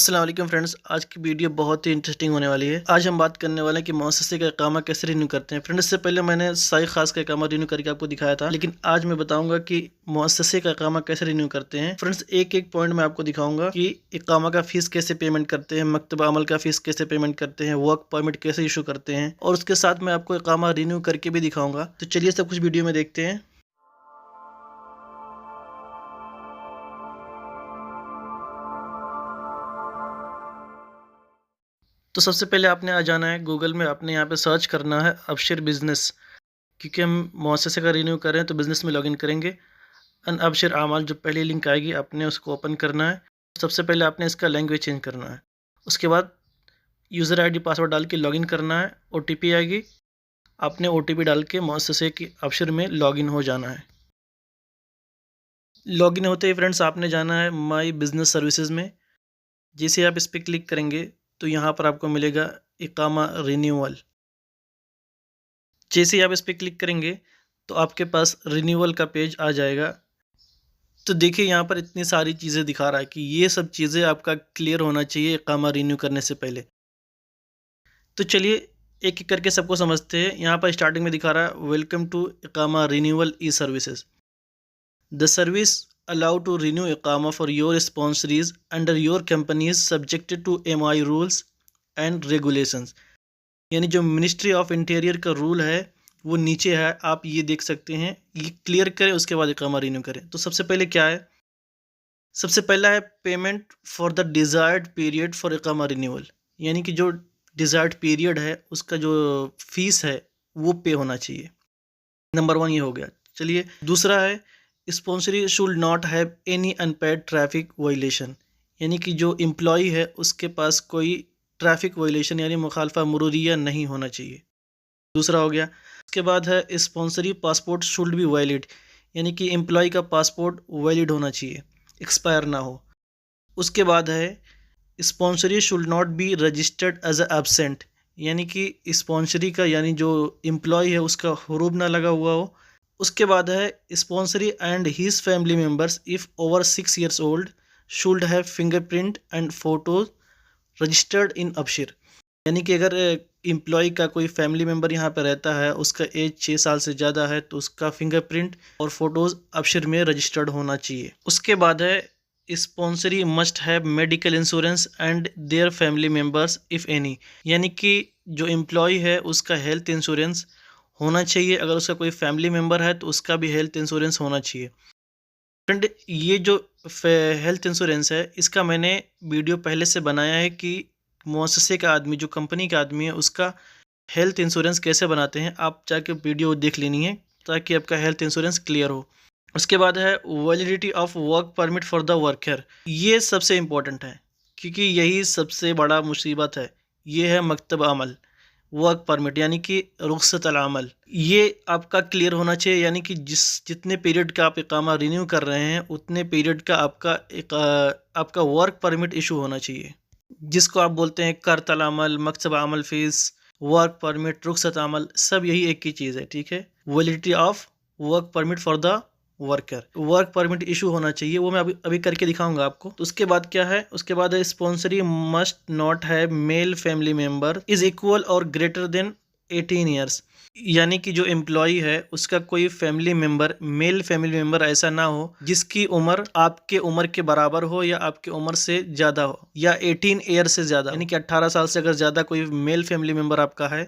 अस्सलाम वालेकुम फ्रेंड्स, आज की वीडियो बहुत ही इंटरेस्टिंग होने वाली है। आज हम बात करने वाले हैं कि मुअस्ससे का इकामा कैसे रिन्यू करते हैं। फ्रेंड्स, इससे पहले मैंने साई खास का इकामा रिन्यू करके आपको दिखाया था, लेकिन आज मैं बताऊंगा कि मुअस्ससे का इकामा कैसे रिन्यू करते हैं। फ्रेंड्स, एक एक पॉइंट मैं आपको दिखाऊंगा कि इकामा का फीस कैसे पेमेंट करते हैं, मकतब अमल का फीस कैसे पेमेंट करते हैं, वर्क परमिट कैसे इशू करते हैं, और उसके साथ मैं आपको इकामा रिन्यू करके भी दिखाऊंगा। तो चलिए सब कुछ वीडियो में देखते हैं। तो सबसे पहले आपने आ जाना है गूगल में, आपने यहाँ पे सर्च करना है अबशिर बिज़नेस, क्योंकि हम मुअस्ससे का रिन्यू कर रहे हैं तो बिज़नेस में लॉगिन करेंगे। अन अबशिर आमाल जो पहली लिंक आएगी आपने उसको ओपन करना है। सबसे पहले आपने इसका लैंग्वेज चेंज करना है। उसके बाद यूज़र आईडी पासवर्ड डाल के लॉगिन करना है। ओटीपी आएगी, आपने ओटीपी डाल के मुअस्ससे की अबशिर में लॉगिन हो जाना है। लॉगिन होते ही फ्रेंड्स आपने जाना है माई बिज़नेस सर्विसेज में। जैसे आप इस पर क्लिक करेंगे तो यहाँ पर आपको मिलेगा इकामा रिन्यूअल। जैसे ही आप इस पर क्लिक करेंगे तो आपके पास रिन्यूअल का पेज आ जाएगा। तो देखिए यहाँ पर इतनी सारी चीज़ें दिखा रहा है कि ये सब चीज़ें आपका क्लियर होना चाहिए इकामा रिन्यू करने से पहले। तो चलिए एक एक करके सबको समझते हैं। यहाँ पर स्टार्टिंग में दिखा रहा है वेलकम टू इकामा renewal e services. The service allow to renew इकामा for your sponsorees under your companies subjected to MI rules and regulations. यानी जो मिनिस्ट्री ऑफ इंटीरियर का रूल है वो नीचे है, आप ये देख सकते हैं। ये क्लियर करें उसके बाद इकामा रिन्यू करें। तो सबसे पहले क्या है, सबसे पहला है payment for the desired period for इकामा रिन्यूअल। यानी कि जो डिज़ायर्ड पीरियड है उसका जो फीस है वो पे होना चाहिए। नंबर 1 ये हो गया। चलिए दूसरा है sponsoree should not have any unpaid traffic violation. यानी कि जो एम्प्लॉय है उसके पास कोई ट्रैफिक वायलेशन यानी मुखालफा मुरूरिया नहीं होना चाहिए। दूसरा हो गया। उसके बाद है स्पॉन्सरी पासपोर्ट शुड बी वैलिड। यानी कि एम्प्लॉय का पासपोर्ट वैलिड होना चाहिए, एक्सपायर ना हो। उसके बाद है sponsoree should not be registered as a absent. यानी कि स्पॉन्सरी का यानी जो एम्प्लॉय है उसका हुरूब ना लगा हुआ हो। उसके बाद है sponsoree and his family members if over 6 years old should have fingerprint and photos registered in Absher. यानी कि अगर एम्प्लॉय का कोई फैमिली मेम्बर यहाँ पर रहता है, उसका एज 6 साल से ज़्यादा है, तो उसका फिंगरप्रिंट और फोटोज़ अबशिर में रजिस्टर्ड होना चाहिए। उसके बाद है sponsoree must have medical insurance and their family members if any. यानी कि जो एम्प्लॉय है उसका हेल्थ इंश्योरेंस होना चाहिए। अगर उसका कोई फैमिली मेम्बर है तो उसका भी हेल्थ इंश्योरेंस होना चाहिए। फ्रेंड, ये जो हेल्थ इंश्योरेंस है इसका मैंने वीडियो पहले से बनाया है कि मुअस्ससे का आदमी, जो कंपनी का आदमी है, उसका हेल्थ इंश्योरेंस कैसे बनाते हैं। आप जाके वीडियो देख लेनी है ताकि आपका हेल्थ इंश्योरेंस क्लियर हो। उसके बाद है validity of work permit for the worker. ये सबसे इम्पोर्टेंट है क्योंकि यही सबसे बड़ा मुसीबत है। ये है मकतब अमल वर्क परमिट यानी कि रुख्सत अल अमल। ये आपका क्लियर होना चाहिए। यानी कि जितने पीरियड का आप इकामा रिन्यू कर रहे हैं उतने पीरियड का आपका वर्क परमिट इशू होना चाहिए, जिसको आप बोलते हैं कर्त अल अमल, मकतब अमल फीस, वर्क परमिट, रुख्सत अमल, सब यही एक ही चीज़ है। ठीक है, validity of work permit for the worker, work permit issue होना चाहिए। वो मैं अभी अभी करके दिखाऊंगा आपको। तो उसके बाद क्या है, उसके बाद है sponsoree must not have male family member is equal or greater than 18 years. यानी कि जो एम्प्लॉय है उसका कोई family member, male family member ऐसा ना हो जिसकी उम्र आपके उम्र के बराबर हो या आपकी उम्र से ज़्यादा हो, या 18 ईयर से ज़्यादा, यानी कि 18 साल से अगर ज़्यादा कोई मेल फैमिली मेम्बर आपका है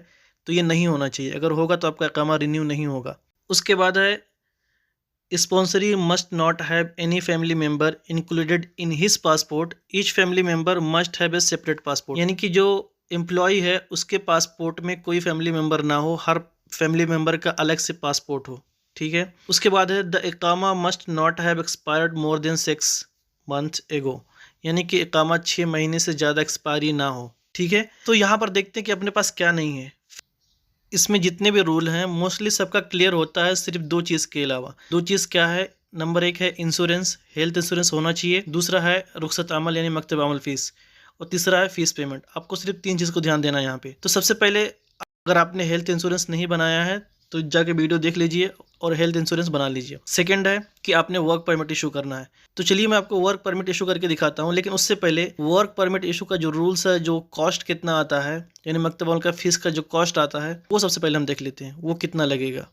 तो ये नहीं होना चाहिए। अगर होगा तो आपका इकामा रिन्यू नहीं होगा। उसके बाद है sponsoree must not have any family member included in his passport, each family member must have a separate passport. यानी कि जो एम्प्लॉय है उसके पासपोर्ट में कोई फैमिली मेम्बर ना हो, हर फैमिली मेम्बर का अलग से पासपोर्ट हो। ठीक है। उसके बाद है द इकामा must not have expired more than 6 months एगो। यानी कि इकामा 6 महीने से ज़्यादा एक्सपायरी ना हो। ठीक है। तो यहाँ पर देखते हैं कि अपने पास क्या नहीं है। इसमें जितने भी रूल हैं मोस्टली सबका क्लियर होता है, सिर्फ 2 चीज़ के अलावा। 2 चीज़ क्या है, नंबर 1 है इंश्योरेंस, हेल्थ इंश्योरेंस होना चाहिए। दूसरा है रुख्सत अमल यानी मकतब अमल फ़ीस, और तीसरा है फ़ीस पेमेंट। आपको सिर्फ 3 चीज़ को ध्यान देना है यहाँ पे। तो सबसे पहले अगर आपने हेल्थ इंश्योरेंस नहीं बनाया है तो जाके वीडियो देख लीजिए और हेल्थ इंश्योरेंस बना लीजिए। सेकंड है कि आपने वर्क परमिट इशू करना है। तो चलिए मैं आपको वर्क परमिट इशू करके दिखाता हूँ, लेकिन उससे पहले वर्क परमिट इशू का जो रूल्स है, जो कॉस्ट कितना आता है, यानी मकतब अमल का फीस का जो कॉस्ट आता है, वो सबसे पहले हम देख लेते हैं वो कितना लगेगा।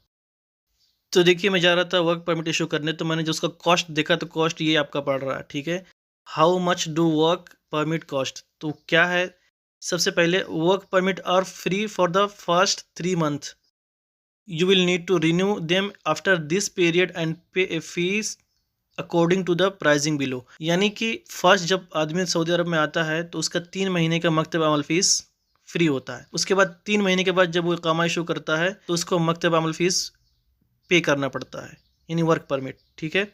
तो देखिए मैं जा रहा था वर्क परमिट इशू करने, तो मैंने जो उसका कॉस्ट देखा तो कॉस्ट ये आपका पड़ रहा है, ठीक है। How much do work permit cost, तो क्या है, सबसे पहले work permit are free for the first 3 month, you will need to renew them after this period and pay a fees according to the pricing below. यानी कि first जब आदमी Saudi अरब में आता है तो उसका 3 महीने का मकतब अमल फीस फ्री होता है। उसके बाद 3 महीने के बाद जब वो इकामा इशू करता है तो उसको मकतब अमल फीस पे करना पड़ता है, यानी वर्क परमिट, ठीक है।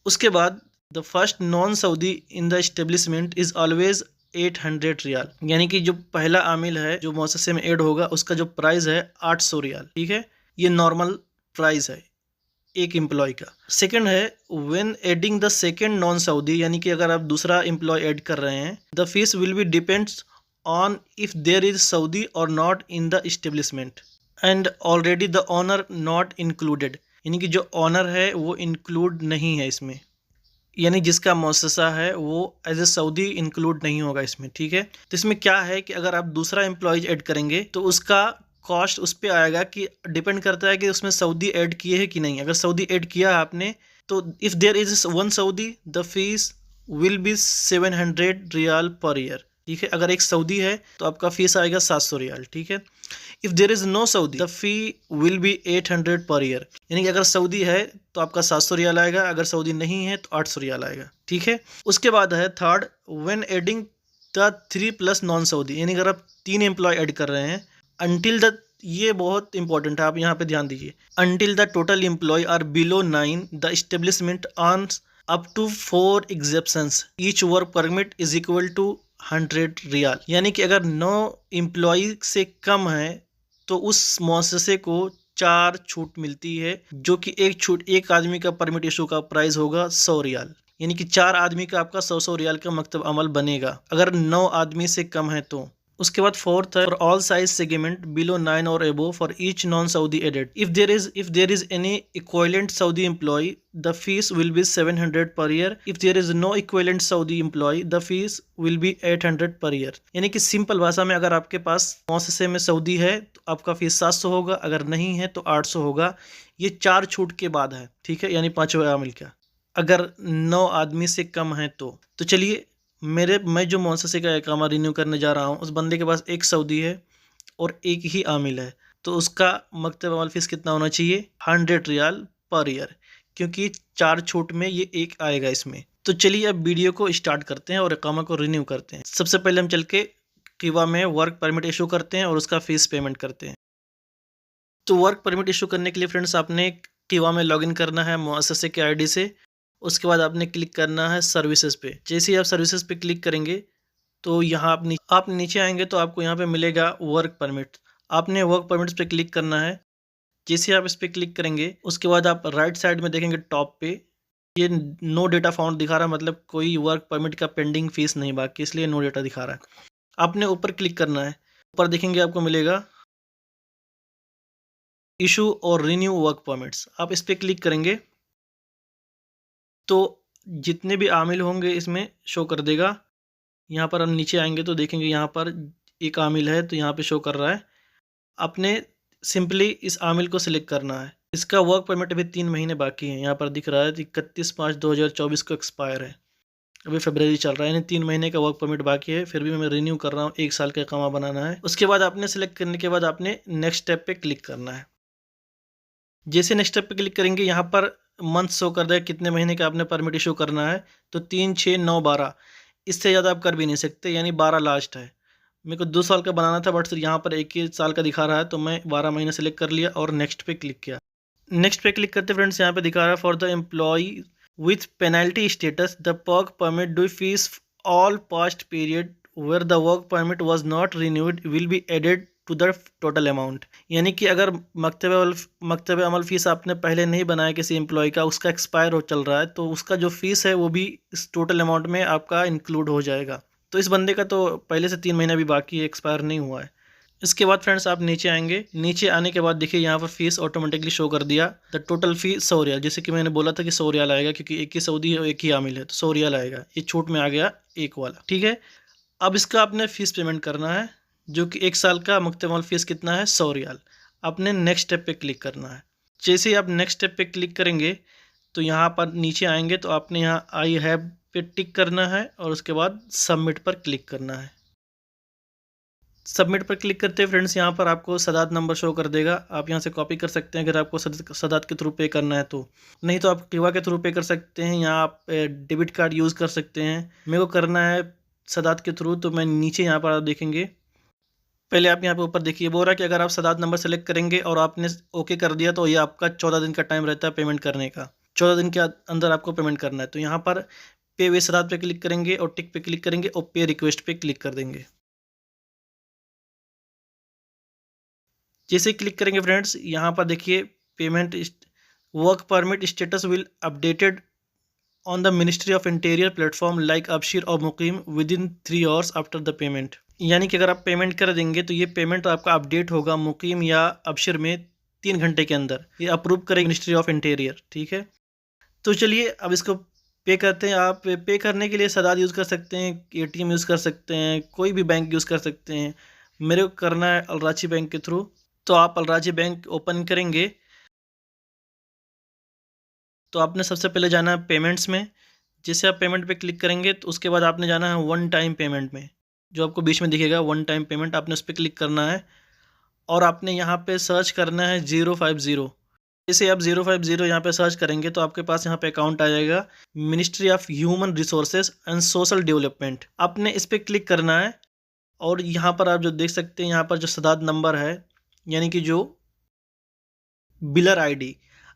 उसके बाद the first non Saudi in the establishment is always 800 riyal, यानी कि जो पहला आमिल है जो मुअस्ससे में ऐड होगा उसका जो प्राइस है 800 रियाल, ठीक है। ये नॉर्मल प्राइस है एक एम्प्लॉय का। सेकंड है when adding the second non Saudi, यानी कि अगर आप दूसरा एम्प्लॉय ऐड कर रहे हैं, the fees will be depends on if there is Saudi or not in the establishment and already the owner not included, यानी कि जो ऑनर है वो इंक्लूड नहीं है इसमें, यानी जिसका मुअस्ससा है वो एज ए सऊदी इंक्लूड नहीं होगा इसमें, ठीक है। तो इसमें क्या है कि अगर आप दूसरा एम्प्लॉयज ऐड करेंगे तो उसका कॉस्ट उस पर आएगा कि डिपेंड करता है कि उसमें सऊदी ऐड किए है कि नहीं। अगर सऊदी ऐड किया है आपने तो if there is 1 Saudi the fees will be 700 riyal per year, ठीक है। अगर एक सऊदी है तो आपका फीस आएगा 700 रियाल, ठीक है। If there is no Saudi the fee will be 800 per year, यानी कि अगर सऊदी है तो आपका 700 रियाल आएगा, अगर सऊदी नहीं है तो 800 रियाल आएगा, ठीक है। उसके बाद है third when adding the 3+ non Saudi, यानी अगर आप 3 एम्प्लॉय ऐड कर रहे हैं अनटिल द, ये बहुत इंपॉर्टेंट है, आप यहाँ पे ध्यान दीजिए, until the total employee are below 9 the establishment earns up to 4 exceptions each work permit is equal to 100 riyal, यानी कि अगर 9 एम्प्लॉय से कम है तो उस मुअस्ससे को 4 छूट मिलती है, जो कि एक छूट एक आदमी का परमिट इशू का प्राइस होगा 100 रियाल, यानी कि 4 आदमी का आपका 100 रियाल का मकतब अमल बनेगा अगर 9 आदमी से कम है तो। उसके बाद फोर्थ है for all size segment below 9 और above for each non Saudi added if there is any equivalent Saudi employ the fees will be 700 per year, if there is no equivalent Saudi employ the fees will be 800 per year, यानी कि simple भाषा में अगर आपके पास मुअस्ससे में Saudi है तो आपका फीस 700 होगा, अगर नहीं है तो 800 होगा। ये 4 छूट के बाद है, ठीक है, यानी 5वें आमिल का, अगर 9 आदमी से कम है तो चलिए मैं जो मुअस्ससे का इकामा रिन्यू करने जा रहा हूँ उस बंदे के पास एक सऊदी है और एक ही आमिल है, तो उसका मकतब अमल फीस कितना होना चाहिए 100 रियाल पर ईयर, क्योंकि 4 छूट में ये एक आएगा इसमें। तो चलिए अब वीडियो को स्टार्ट करते हैं और इकामा को रिन्यू करते हैं। सबसे पहले हम चल के कीवा में वर्क परमिट इशू करते हैं और उसका फीस पेमेंट करते हैं। तो वर्क परमिट इशू करने के लिए फ्रेंड्स आपने कीवा में लॉगिन करना है मुअस्ससे के आईडी से। उसके बाद आपने क्लिक करना है सर्विसेज पे। जैसे ही आप सर्विसेज पे क्लिक करेंगे तो यहाँ आप नीचे आएंगे तो आपको यहाँ पे मिलेगा वर्क परमिट। आपने वर्क परमिट्स पे क्लिक करना है। जैसे आप इस पर क्लिक करेंगे उसके बाद आप राइट साइड में देखेंगे टॉप पे ये नो डेटा फाउंड दिखा रहा है, मतलब कोई वर्क परमिट का पेंडिंग फीस नहीं बाकी, इसलिए नो डेटा दिखा रहा है। आपने ऊपर क्लिक करना है, ऊपर देखेंगे आपको मिलेगा इशू और रिन्यू वर्क परमिट्स। आप इस पर क्लिक करेंगे तो जितने भी आमिल होंगे इसमें शो कर देगा। यहाँ पर हम नीचे आएंगे तो देखेंगे यहाँ पर एक आमिल है तो यहाँ पे शो कर रहा है। आपने सिंपली इस आमिल को सिलेक्ट करना है। इसका वर्क परमिट अभी 3 महीने बाकी है, यहाँ पर दिख रहा है 31/5/2024 को एक्सपायर है, अभी फरवरी चल रहा है, यानी 3 महीने का वर्क परमिट बाकी है। फिर भी मैं रिन्यू कर रहा हूँ, 1 साल का इकामा बनाना है। उसके बाद आपने सेलेक्ट करने के बाद आपने नेक्स्ट स्टेप पे क्लिक करना है। जैसे नेक्स्ट स्टेप पे क्लिक करेंगे यहाँ पर मंथ शो कर देगा कितने महीने का आपने परमिट इशू करना है, तो 3, 6, 9, 12, इससे ज़्यादा आप कर भी नहीं सकते, यानी 12 लास्ट है। मेरे को 2 साल का बनाना था बट यहाँ पर 1 ही साल का दिखा रहा है तो मैं 12 महीने सेलेक्ट कर लिया और नेक्स्ट पे क्लिक किया। नेक्स्ट पे क्लिक करते फ्रेंड्स यहाँ पे दिखा रहा है for the employ with penalty status the work permit due fees all past period where the work permit was not renewed will be added to the total amount, यानी कि अगर मकतब अमल फ़ीस आपने पहले नहीं बनाया किसी एम्प्लॉय का, उसका एक्सपायर हो चल रहा है तो उसका जो फ़ीस है वो भी इस टोटल अमाउंट में आपका इंक्लूड हो जाएगा। तो इस बंदे का तो पहले से 3 महीना भी बाकी है, एक्सपायर नहीं हुआ है। इसके बाद फ्रेंड्स आप नीचे आएंगे, नीचे आने के बाद देखिए यहाँ पर फीस ऑटोमेटिकली शो कर दिया। द टोटल फी 100 रियाल, जैसे कि मैंने बोला था कि 100 रियाल आएगा, क्योंकि एक ही सऊदी है और एक ही आमिल है, तो 100 रियाल आएगा। ये छूट में आ गया एक वाला, ठीक है। अब इसका आपने फ़ीस पेमेंट करना है, जो कि 1 साल का मुकतमल फ़ीस कितना है, 100 रियाल। आपने नेक्स्ट स्टेप पे क्लिक करना है। जैसे ही आप नेक्स्ट स्टेप पे क्लिक करेंगे तो यहाँ पर नीचे आएंगे तो आपने यहाँ आई हैव पे टिक करना है और उसके बाद सबमिट पर क्लिक करना है। सबमिट पर क्लिक करते हैं फ्रेंड्स, यहाँ पर आपको सदात नंबर शो कर देगा। आप यहाँ से कॉपी कर सकते हैं अगर आपको सदात के थ्रू पे करना है तो, नहीं तो आप किवा के थ्रू पे कर सकते हैं। यहाँ आप डेबिट कार्ड यूज़ कर सकते हैं। मेरे को करना है सदात के थ्रू, तो मैं नीचे यहाँ पर आप देखेंगे, पहले आप यहाँ पे ऊपर देखिए, बोल रहा है कि अगर आप सदात नंबर सेलेक्ट करेंगे और आपने ओके कर दिया तो ये आपका 14 दिन का टाइम रहता है पेमेंट करने का। 14 दिन के अंदर आपको पेमेंट करना है। तो यहाँ पर पे वे सदात पे क्लिक करेंगे और टिक पे क्लिक करेंगे और पे रिक्वेस्ट पे क्लिक कर देंगे। जैसे क्लिक करेंगे फ्रेंड्स, यहाँ पर देखिए payment work permit status will updated on the ministry of interior platform like Absher or Muqeem within 3 hours after the payment. यानी कि अगर आप पेमेंट कर देंगे तो ये पेमेंट आपका अपडेट होगा मुकीम या अबशीर में 3 घंटे के अंदर। ये अप्रूव करेगी मिनिस्ट्री ऑफ इंटीरियर, ठीक है। तो चलिए अब इसको पे करते हैं। आप पे करने के लिए सदाद यूज़ कर सकते हैं, एटीएम यूज़ कर सकते हैं, कोई भी बैंक यूज़ कर सकते हैं। मेरे को करना है अलराजी बैंक के थ्रू, तो आप अलराजी बैंक ओपन करेंगे तो आपने सबसे पहले जाना है पेमेंट्स में। जैसे आप पेमेंट पे क्लिक करेंगे तो उसके बाद आपने जाना है वन टाइम पेमेंट में, जो आपको बीच में दिखेगा वन टाइम पेमेंट, आपने उस पर क्लिक करना है और आपने यहाँ पे सर्च करना है 050। जैसे आप 050 यहाँ पे सर्च करेंगे तो आपके पास यहाँ पे अकाउंट आ जाएगा, ministry of human resources and social development. आपने इस पर क्लिक करना है और यहाँ पर आप जो देख सकते हैं, यहाँ पर जो सदाद नंबर है, यानी कि जो बिलर आईडी,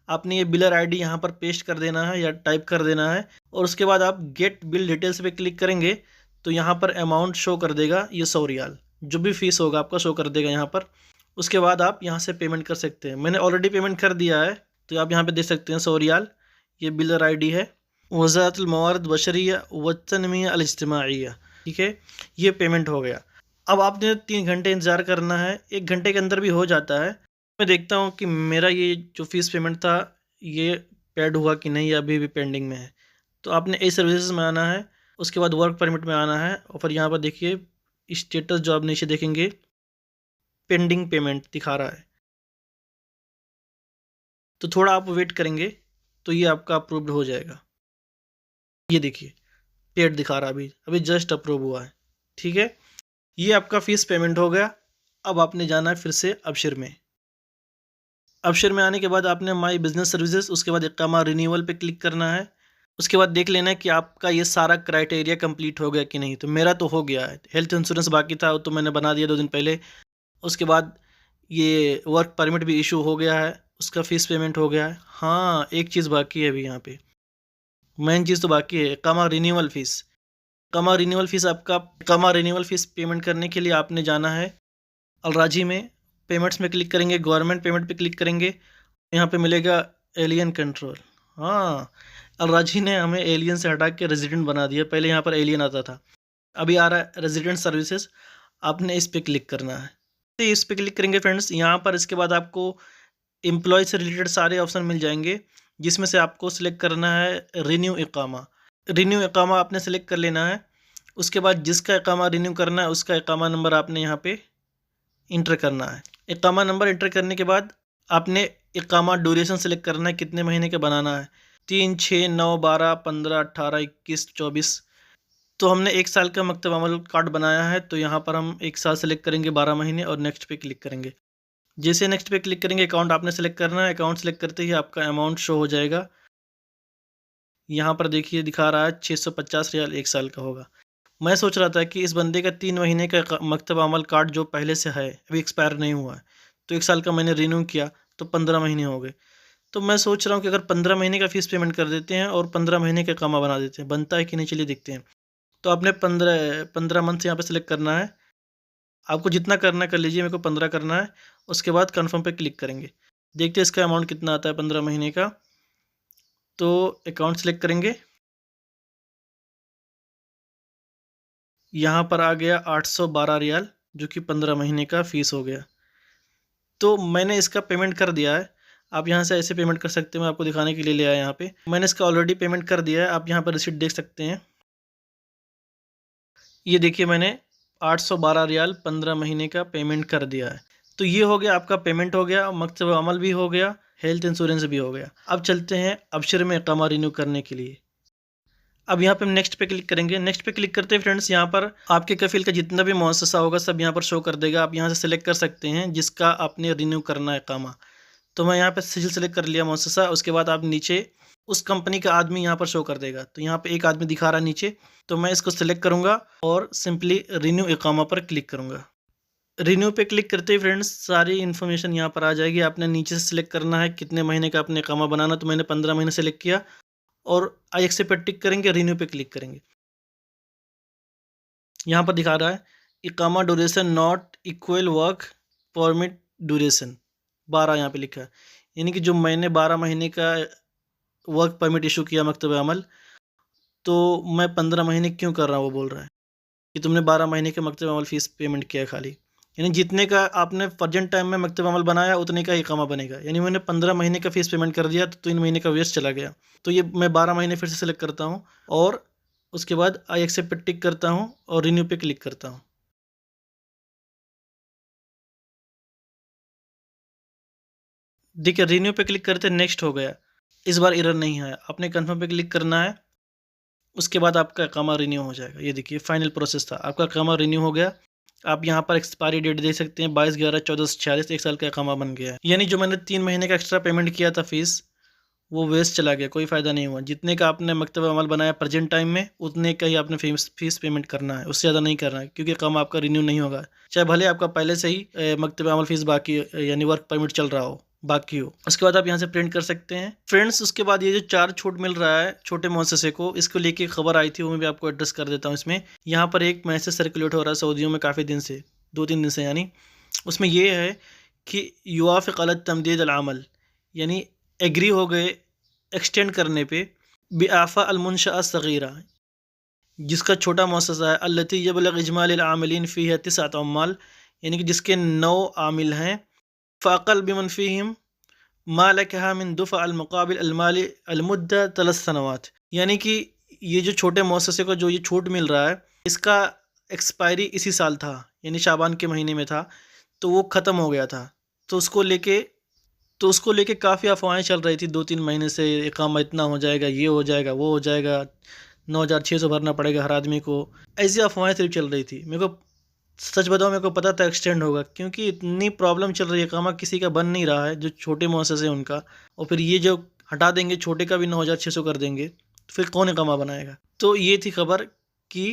आपने ये बिलर आईडी यहाँ पर पेस्ट कर देना है या टाइप कर देना है। और उसके बाद आप गेट बिल डिटेल्स पे क्लिक करेंगे तो यहाँ पर अमाउंट शो कर देगा, ये 100 रियाल जो भी फीस होगा आपका शो कर देगा यहाँ पर। उसके बाद आप यहाँ से पेमेंट कर सकते हैं। मैंने ऑलरेडी पेमेंट कर दिया है, तो आप यहाँ पे देख सकते हैं 100 रियाल, ये बिलर आईडी है। वज़ारतुल मवारिद बशरिया व तनमिया अल इज्तिमाइया, ठीक है, ये पेमेंट हो गया। अब आपने 3 घंटे इंतज़ार करना है, 1 घंटे के अंदर भी हो जाता है। मैं देखता हूँ कि मेरा ये जो फ़ीस पेमेंट था ये पेड हुआ कि नहीं, या अभी भी पेंडिंग में है। तो आपने ई सर्विसेज में आना है, उसके बाद वर्क परमिट में आना है और फिर यहाँ पर देखिए स्टेटस जो आप नीचे देखेंगे पेंडिंग पेमेंट दिखा रहा है, तो थोड़ा आप वेट करेंगे तो ये आपका अप्रूव्ड हो जाएगा। ये देखिए पेड दिखा रहा है, अभी अभी जस्ट अप्रूव हुआ है, ठीक है। ये आपका फ़ीस पेमेंट हो गया। अब आपने जाना है फिर से अबशिर में। अबशिर में आने के बाद आपने माई बिज़नेस सर्विसेज, उसके बाद इकामा रिन्यूअल पे क्लिक करना है। उसके बाद देख लेना है कि आपका ये सारा क्राइटेरिया कंप्लीट हो गया कि नहीं। तो मेरा तो हो गया है, हेल्थ इंश्योरेंस बाकी था वो तो मैंने बना दिया 2 दिन पहले। उसके बाद ये वर्क परमिट भी इशू हो गया है, उसका फ़ीस पेमेंट हो गया है। हाँ, एक चीज़ बाकी है अभी यहाँ पे, मेन चीज़ तो बाकी है, इकामा रिन्यूअल फ़ीस। इकामा रिन्यूअल फ़ीस पेमेंट करने के लिए आपने जाना है अलराजी में, पेमेंट्स में क्लिक करेंगे, गवर्नमेंट पेमेंट पे क्लिक करेंगे, यहाँ पे मिलेगा एलियन कंट्रोल। हाँ, अलराजी ने हमें एलियन से हटा के रेजिडेंट बना दिया, पहले यहाँ पर एलियन आता था, अभी आ रहा है रेजिडेंट सर्विसेज। आपने इस पे क्लिक करना है। तो इस पे क्लिक करेंगे फ्रेंड्स, यहाँ पर इसके बाद आपको एम्प्लॉय से रिलेटेड सारे ऑप्शन मिल जाएंगे, जिसमें से आपको सिलेक्ट करना है रिन्यू इकामा। रिन्यू इकामा आपने सेलेक्ट कर लेना है। उसके बाद जिसका इकामा रिन्यू करना है उसका इकामा नंबर आपने यहाँ पे इंटर करना है। इकामा नंबर इंटर करने के बाद आपने इकामा ड्यूरेशन सेलेक्ट करना है, कितने महीने का बनाना है, 3, 6, 9, 12, 15, 18, 21, 24। तो हमने 1 साल का मकतब अमल कार्ड बनाया है, तो यहाँ पर हम 1 साल सेलेक्ट करेंगे, 12 महीने, और नेक्स्ट पे क्लिक करेंगे। जैसे नेक्स्ट पे क्लिक करेंगे अकाउंट आपने सेलेक्ट करना है। अकाउंट सेलेक्ट करते ही आपका अमाउंट शो हो जाएगा। यहाँ पर देखिए दिखा रहा है 650 रियाल 1 साल का होगा। मैं सोच रहा था कि इस बंदे का 3 महीने का मकतब अमल कार्ड जो पहले से है अभी एक्सपायर नहीं हुआ है, तो 1 साल का मैंने रिन्यू किया तो 15 महीने हो गए। तो मैं सोच रहा हूँ कि अगर 15 महीने का फ़ीस पेमेंट कर देते हैं और 15 महीने का इकामा बना देते हैं, बनता है कि नहीं, चलिए देखते हैं। तो आपने 15 मंथ यहाँ पे सेलेक्ट करना है, आपको जितना करना है कर लीजिए, मेरे को 15 करना है। उसके बाद कन्फर्म पे क्लिक करेंगे, देखते हैं इसका अमाउंट कितना आता है 15 महीने का। तो अकाउंट सेलेक्ट करेंगे, यहाँ पर आ गया 812 रियाल। जो कि 15 महीने का फ़ीस हो गया। तो मैंने इसका पेमेंट कर दिया है। आप यहाँ से ऐसे पेमेंट कर सकते हो, मैं आपको दिखाने के लिए ले आया यहाँ पे। मैंने इसका ऑलरेडी पेमेंट कर दिया है, आप यहाँ पर रिसीट देख सकते हैं। ये देखिए मैंने 812 रियाल 15 महीने का पेमेंट कर दिया है। तो ये हो गया, आपका पेमेंट हो गया, मकतब अमल भी हो गया, हेल्थ इंश्योरेंस भी हो गया। अब चलते हैं अबशर में इकामा रिन्यू करने के लिए। अब यहाँ पे हम नेक्स्ट पे क्लिक करेंगे। नेक्स्ट पे क्लिक करते हैं फ्रेंड्स, यहाँ पर आपके कफील का जितना भी मुअस्ससा होगा सब यहाँ पर शो कर देगा। आप यहाँ से सिलेक्ट कर सकते हैं जिसका आपने रिन्यू करना है इकामा। तो मैं यहाँ पे सिजिल सेलेक्ट कर लिया मुअस्ससा। उसके बाद आप नीचे उस कंपनी का आदमी यहाँ पर शो कर देगा। तो यहाँ पे एक आदमी दिखा रहा है नीचे, तो मैं इसको सिलेक्ट करूँगा और सिंपली रिन्यू इकामा पर क्लिक करूँगा। रिन्यू पे क्लिक करते ही फ्रेंड्स सारी इन्फॉर्मेशन यहाँ पर आ जाएगी। आपने नीचे से सिलेक्ट करना है कितने महीने का आपने इकामा बनाना। तो मैंने 15 महीने सेलेक्ट किया और आई एक्सेप्ट पे टिक करेंगे, रिन्यू पे क्लिक करेंगे। यहाँ पर दिखा रहा है इकामा duration not equal work permit duration 12 यहाँ पे लिखा है। यानी कि जो मैंने 12 महीने का वर्क परमिट इशू किया मकतब अमल, तो मैं 15 महीने क्यों कर रहा हूँ वो बोल रहा है कि तुमने 12 महीने के मकतब अमल फ़ीस पेमेंट किया खाली। यानी जितने का आपने प्रेजेंट टाइम में मकतब अमल बनाया उतने का ही इकामा बनेगा। यानी मैंने 15 महीने का फ़ीस पेमेंट कर दिया तो 3 महीने का वेस्ट चला गया। तो ये मैं 12 महीने फिर से सिलेक्ट करता हूँ और उसके बाद आई एक्सेप्ट पे टिक करता हूँ और रिन्यू पे क्लिक करता हूँ। देखिए रिन्यू पे क्लिक करते नेक्स्ट हो गया। इस बार एरर नहीं आया। आपने कन्फर्म पे क्लिक करना है, उसके बाद आपका इकामा रिन्यू हो जाएगा। ये देखिए फाइनल प्रोसेस था, आपका इकामा रिन्यू हो गया। आप यहाँ पर एक्सपायरी डेट देख सकते हैं 22/11/1446, 1 साल का इकामा बन गया है। यानी जो मैंने 3 महीने का एक्स्ट्रा पेमेंट किया था फ़ीस, वो वेस्ट चला गया, कोई फ़ायदा नहीं हुआ। जितने का आपने मकतब अमल बनाया प्रेजेंट टाइम में उतने का ही आपने फ़ीस पेमेंट करना है, उससे ज़्यादा नहीं करना है, क्योंकि इकामा आपका रिन्यू नहीं होगा। चाहे भले आपका पहले से ही मकतब अमल फ़ीस बाकी यानी वर्क परमिट चल रहा हो, बाकी हो। उसके बाद आप यहाँ से प्रिंट कर सकते हैं फ्रेंड्स। उसके बाद ये जो 4 छूट मिल रहा है छोटे मुअस्ससे को, इसको लेके खबर आई थी, वो मैं भी आपको एड्रेस कर देता हूँ। इसमें यहाँ पर एक मैसेज सर्कुलेट हो रहा है सऊदियों में काफ़ी दिन से, 2-3 दिन से। यानी उसमें ये है कि युवाफ़िक़ अला तमदीद अल अमल, यानी एग्री हो गए एक्सटेंड करने पे बिआफ़ा अलमुनशअ सगीरा, जिसका छोटा मुअस्ससा है, अल्लती यबलग इजमाल आमिलीन फ़ीहा 9 अम्माल, यानी कि जिसके 9 आमिल हैं, फ़अक़ल बिमन फ़ीहिम मा लकहा मिन दुफ़अ अल मुक़ाबिल अल माली अल मुद्दा 3 सनवात। यानी कि ये जो छोटे मुअस्ससे को जो ये छूट मिल रहा है, इसका एक्सपायरी इसी साल था, यानी शाबान के महीने में था, तो वो ख़त्म हो गया था। तो उसको लेके काफ़ी अफवाहें चल रही थी 2-3 महीने से, इकामा इतना हो जाएगा, ये हो जाएगा, वो हो जाएगा, 9,600 भरना पड़ेगा हर आदमी को। ऐसी अफवाहें सिर्फ चल रही थी। मेरे को सच बताऊँ, मेरे को पता था एक्सटेंड होगा, क्योंकि इतनी प्रॉब्लम चल रही है, इकामा किसी का बन नहीं रहा है जो छोटे मुअस्ससे हैं उनका। और फिर ये जो हटा देंगे, छोटे का भी 9,600 कर देंगे, तो फिर कौन इकामा बनाएगा। तो ये थी खबर कि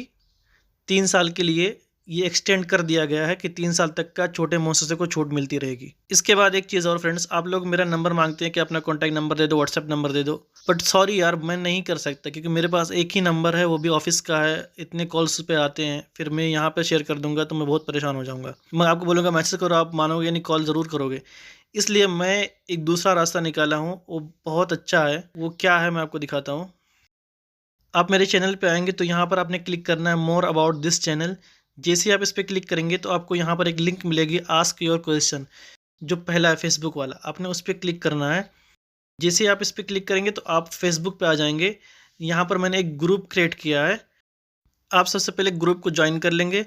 3 साल के लिए ये एक्सटेंड कर दिया गया है कि 3 साल तक का छोटे मुअस्ससे को छूट मिलती रहेगी। इसके बाद एक चीज़ और फ्रेंड्स, आप लोग मेरा नंबर मांगते हैं कि अपना कॉन्टैक्ट नंबर दे दो, व्हाट्सएप नंबर दे दो, बट सॉरी यार मैं नहीं कर सकता, क्योंकि मेरे पास एक ही नंबर है, वो भी ऑफिस का है। इतने कॉल्स पे आते हैं, फिर मैं यहाँ पे शेयर कर दूंगा तो मैं बहुत परेशान हो जाऊँगा। मैं आपको बोलूँगा मैसेज करो, आप मानोगे यानी कॉल ज़रूर करोगे। इसलिए मैं एक दूसरा रास्ता निकाला हूँ, वो बहुत अच्छा है। वो क्या है मैं आपको दिखाता हूँ। आप मेरे चैनल पे आएंगे तो यहाँ पर आपने क्लिक करना है मोर अबाउट दिस चैनल। जैसे ही आप इस पर क्लिक करेंगे तो आपको यहाँ पर एक लिंक मिलेगी, आस्क योर क्वेश्चन, जो पहला है फेसबुक वाला, आपने उस पर क्लिक करना है। जैसे ही आप इस पर क्लिक करेंगे तो आप फेसबुक पे आ जाएंगे। यहाँ पर मैंने एक ग्रुप क्रिएट किया है, आप सबसे पहले ग्रुप को ज्वाइन कर लेंगे।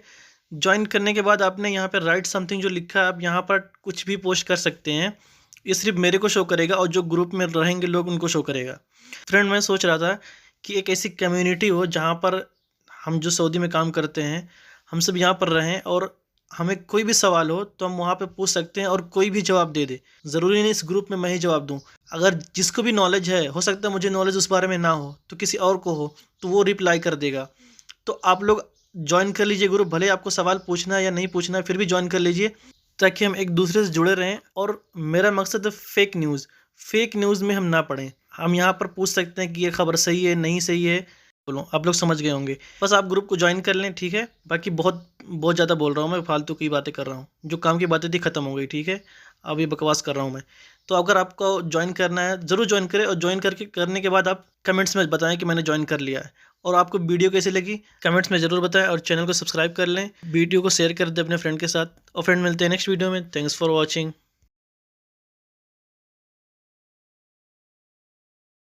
ज्वाइन करने के बाद आपने यहाँ पर राइट समथिंग जो लिखा है, आप यहाँ पर कुछ भी पोस्ट कर सकते हैं। ये सिर्फ मेरे को शो करेगा और जो ग्रुप में रहेंगे लोग उनको शो करेगा। फ्रेंड मैं सोच रहा था कि एक ऐसी कम्युनिटी हो जहाँ पर हम जो सऊदी में काम करते हैं, हम सब यहाँ पर रहें और हमें कोई भी सवाल हो तो हम वहाँ पे पूछ सकते हैं और कोई भी जवाब दे दे। ज़रूरी नहीं इस ग्रुप में मैं ही जवाब दूँ। अगर जिसको भी नॉलेज है, हो सकता है मुझे नॉलेज उस बारे में ना हो तो किसी और को हो, तो वो रिप्लाई कर देगा। तो आप लोग ज्वाइन कर लीजिए ग्रुप, भले आपको सवाल पूछना है या नहीं पूछना है, फिर भी ज्वाइन कर लीजिए, ताकि हम एक दूसरे से जुड़े रहें। और मेरा मकसद है फेक न्यूज़ में हम ना पढ़ें। हम यहाँ पर पूछ सकते हैं कि ये खबर सही है, नहीं सही है, बोलो आप लोग समझ गए होंगे। बस आप ग्रुप को ज्वाइन कर लें, ठीक है। बाकी बहुत ज़्यादा बोल रहा हूँ मैं, फालतू की बातें कर रहा हूँ। जो काम की बातें थी ख़त्म हो गई, ठीक है। अब ये बकवास कर रहा हूँ मैं। तो अगर आपको ज्वाइन करना है ज़रूर ज्वाइन करें, और ज्वाइन करने के बाद आप कमेंट्स में बताएं कि मैंने ज्वाइन कर लिया है। और आपको वीडियो कैसी लगी कमेंट्स में ज़रूर बताएं, और चैनल को सब्सक्राइब कर लें, वीडियो को शेयर कर दें अपने फ्रेंड के साथ। और फ्रेंड मिलते हैं नेक्स्ट वीडियो में। Thanks for watching.